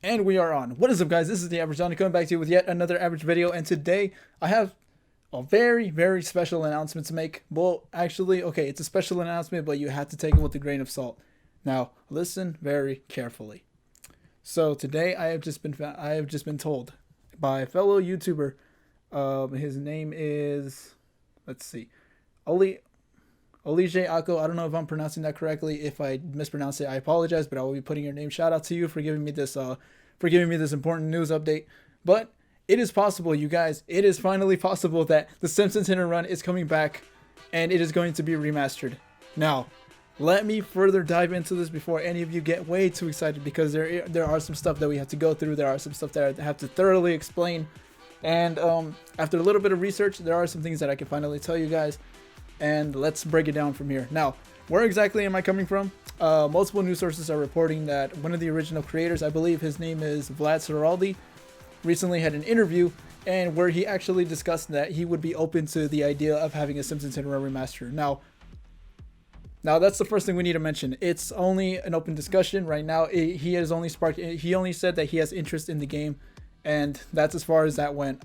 And we are on. What is up, guys? This is the Average Johnny coming back to you with yet another average video. And today I have a very special announcement to make. Well, actually, okay, it's a special announcement, but you have to take it with a grain of salt. Now, listen very carefully. So today I have just been told by a fellow YouTuber. His name is, let's see, Olije Ako. I don't know if I'm pronouncing that correctly. If I mispronounce it, I apologize, but I will be putting your name. Shout out to you for giving me this important news update. But it is possible, you guys. It is finally possible that the Simpsons Hit Run is coming back, and it is going to be remastered. Now, let me further dive into this before any of you get way too excited, because there are some stuff that we have to go through. There are some stuff that I have to thoroughly explain, and after a little bit of research, there are some things that I can finally tell you guys. And let's break it down from here. Now, where exactly am I coming from? Multiple news sources are reporting that one of the original creators, I believe his name is Vlad Seraldi, recently had an interview and where he actually discussed that he would be open to the idea of having a Simpsons Hit Run remaster. Now that's the first thing we need to mention. It's only an open discussion right now. He only said that he has interest in the game, and that's as far as that went.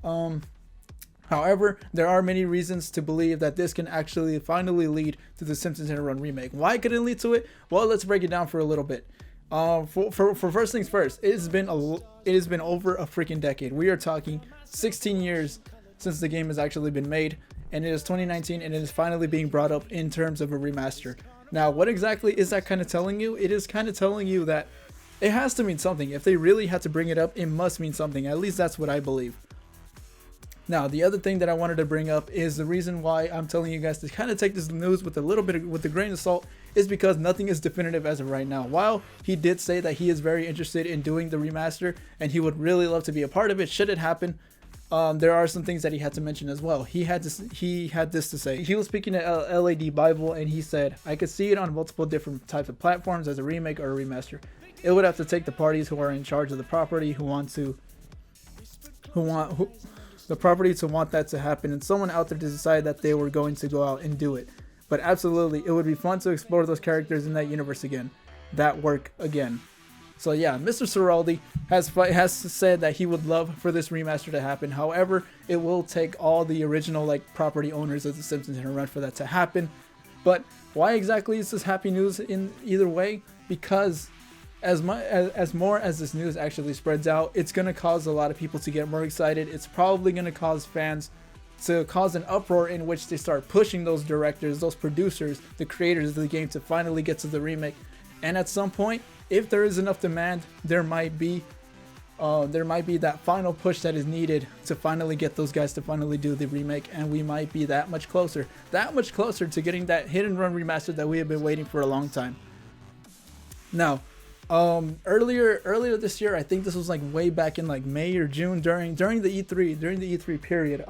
However, there are many reasons to believe that this can actually finally lead to the Simpsons Hit Run remake. Why could it lead to it? Well, let's break it down for a little bit. For first things first, it has been over a freaking decade. We are talking 16 years since the game has actually been made, and it is 2019, and it is finally being brought up in terms of a remaster. Now, what exactly is that kind of telling you? It is kind of telling you that it has to mean something. If they really had to bring it up, it must mean something. At least that's what I believe. Now, the other thing that I wanted to bring up is the reason why I'm telling you guys to kind of take this news with a grain of salt is because nothing is definitive as of right now. While he did say that he is very interested in doing the remaster and he would really love to be a part of it should it happen, there are some things that he had to mention as well. He had this to say. He was speaking to LAD Bible, and he said, "I could see it on multiple different types of platforms as a remake or a remaster. It would have to take the parties who are in charge of the property who want that to happen, and someone out there to decide that they were going to go out and do it. But absolutely, it would be fun to explore those characters in that universe again. That work again." So yeah, Mr. Seraldi has said that he would love for this remaster to happen. However, it will take all the original property owners of the Simpsons Hit Run for that to happen. But why exactly is this happy news in either way? Because as more as this news actually spreads out, it's going to cause a lot of people to get more excited. It's probably going to cause fans to cause an uproar in which they start pushing those directors, those producers, the creators of the game to finally get to the remake. And at some point, if there is enough demand, there might be that final push that is needed to finally get those guys to finally do the remake, and we might be that much closer to getting that Hit and Run remaster that we have been waiting for a long time. Now, earlier this year, I think this was way back in May or June during the E3 period,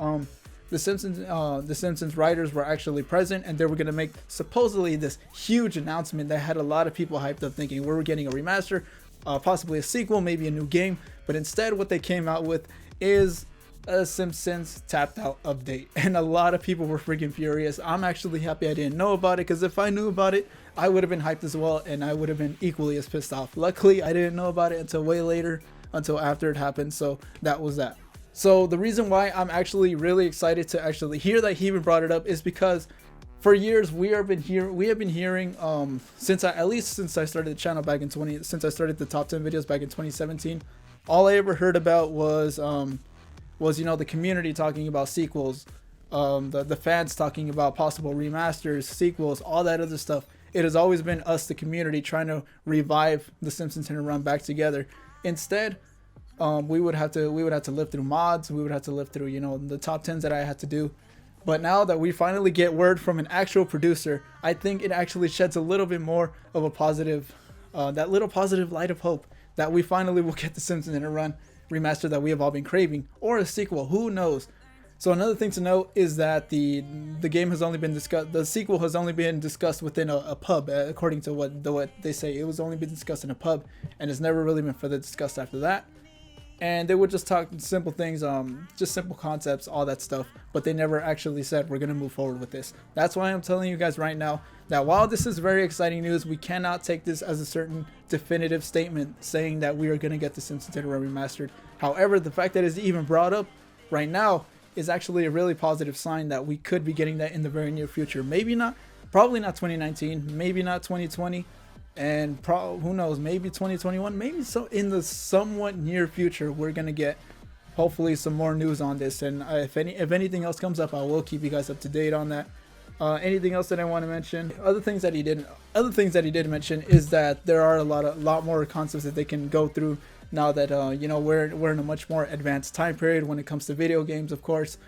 the Simpsons writers were actually present, and they were going to make supposedly this huge announcement that had a lot of people hyped up, thinking we're getting a remaster, possibly a sequel, maybe a new game. But instead, what they came out with is a Simpsons tapped out update, and a lot of people were freaking furious. I'm actually happy I didn't know about it, because if I knew about it, I would have been hyped as well, and I would have been equally as pissed off. Luckily, I didn't know about it until way later, until after it happened, so that was that. So the reason why I'm actually really excited to actually hear that he even brought it up is because for years we have been hearing since I started the channel back in since I started the top 10 videos back in 2017, all I ever heard about was the community talking about sequels, the fans talking about possible remasters, sequels, all that other stuff. It has always been us, the community, trying to revive the Simpsons Hit and Run back together. Instead, we would have to live through mods. We would have to live through the top 10s that I had to do. But now that we finally get word from an actual producer, I think it actually sheds a little bit more of a positive, that little positive light of hope that we finally will get the Simpsons Hit and Run remaster that we have all been craving, or a sequel. Who knows? So another thing to note is that the game has only been discussed. The sequel has only been discussed within a pub, according to what they say. It was only been discussed in a pub, and it's never really been further discussed after that. and they would just talk simple things, just simple concepts, all that stuff, but they never actually said we're gonna move forward with this. That's why I'm telling you guys right now that while this is very exciting news, we cannot take this as a certain definitive statement saying that we are gonna get the Simpsons Hit Run Remastered. However, the fact that it's even brought up right now is actually a really positive sign that we could be getting that in the very near future. Maybe not, probably not 2019, maybe not 2020, and who knows, maybe 2021, maybe so in the somewhat near future we're gonna get hopefully some more news on this. And if anything else comes up, I will keep you guys up to date on that. Anything else that I want to mention? Other things that he did mention is that there are a lot more concepts that they can go through now that you know, we're in a much more advanced time period when it comes to video games, of course.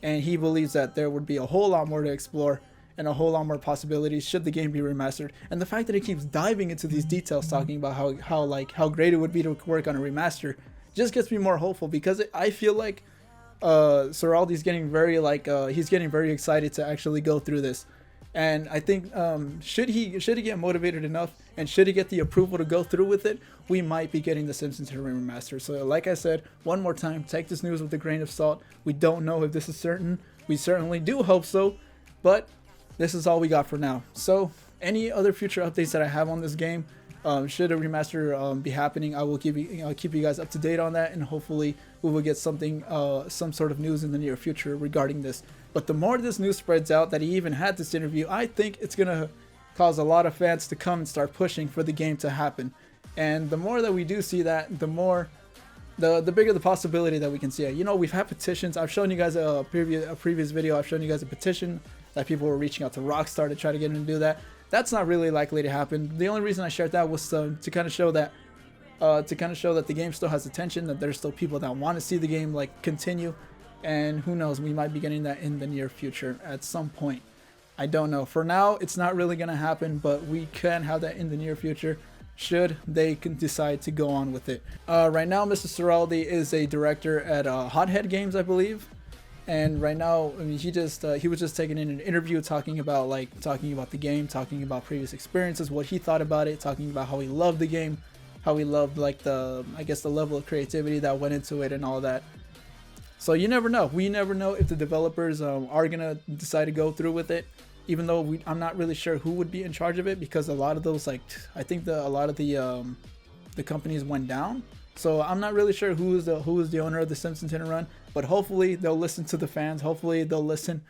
And he believes that there would be a whole lot more to explore and a whole lot more possibilities should the game be remastered. And the fact that he keeps diving into these details, talking about how great it would be to work on a remaster, just gets me more hopeful, because I feel like Seraldi's getting very he's getting very excited to actually go through this. And I think should he get motivated enough, and should he get the approval to go through with it, we might be getting the Simpsons Hit Run Remastered. So like I said, one more time, take this news with a grain of salt. We don't know if this is certain. We certainly do hope so, but this is all we got for now. So any other future updates that I have on this game, should a remaster be happening, I will keep you guys up to date on that, and hopefully we will get something, some sort of news in the near future regarding this. But the more this news spreads out that he even had this interview, I think it's gonna cause a lot of fans to come and start pushing for the game to happen. And the more that we do see that, the bigger the possibility that we can see it. You know, we've had petitions. I've shown you guys a previous video. I've shown you guys a petition that people were reaching out to Rockstar to try to get him to do that. That's not really likely to happen. The only reason I shared that was to kind of show that the game still has attention, that there's still people that want to see the game continue. And who knows, we might be getting that in the near future at some point. I don't know. For now, it's not really going to happen, but we can have that in the near future should they decide to go on with it. Right now, Mr. Seraldi is a director at Hothead Games, I believe. And right now, I mean, he was just taking in an interview, talking about the game, talking about previous experiences, what he thought about it, talking about how he loved the game, how he loved the level of creativity that went into it and all that. So you never know. We never know if the developers are gonna decide to go through with it. Even though I'm not really sure who would be in charge of it, because a lot of those, I think a lot of the companies went down. So I'm not really sure who is the owner of the Simpsons Hit and Run, but hopefully they'll listen to the fans. Hopefully they'll listen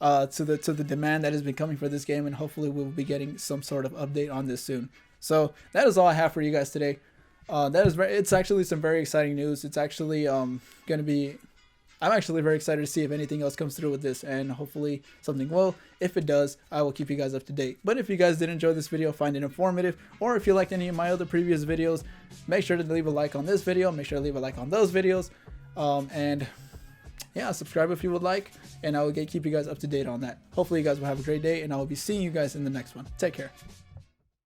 to the demand that has been coming for this game, and hopefully we'll be getting some sort of update on this soon. So that is all I have for you guys today. It's actually some very exciting news. It's actually gonna be. I'm actually very excited to see if anything else comes through with this, and hopefully something will. If it does, I will keep you guys up to date. But if you guys did enjoy this video, find it informative, or if you liked any of my other previous videos, make sure to leave a like on this video, make sure to leave a like on those videos, and yeah, subscribe if you would like, and I will keep you guys up to date on that. Hopefully you guys will have a great day, and I will be seeing you guys in the next one. Take care.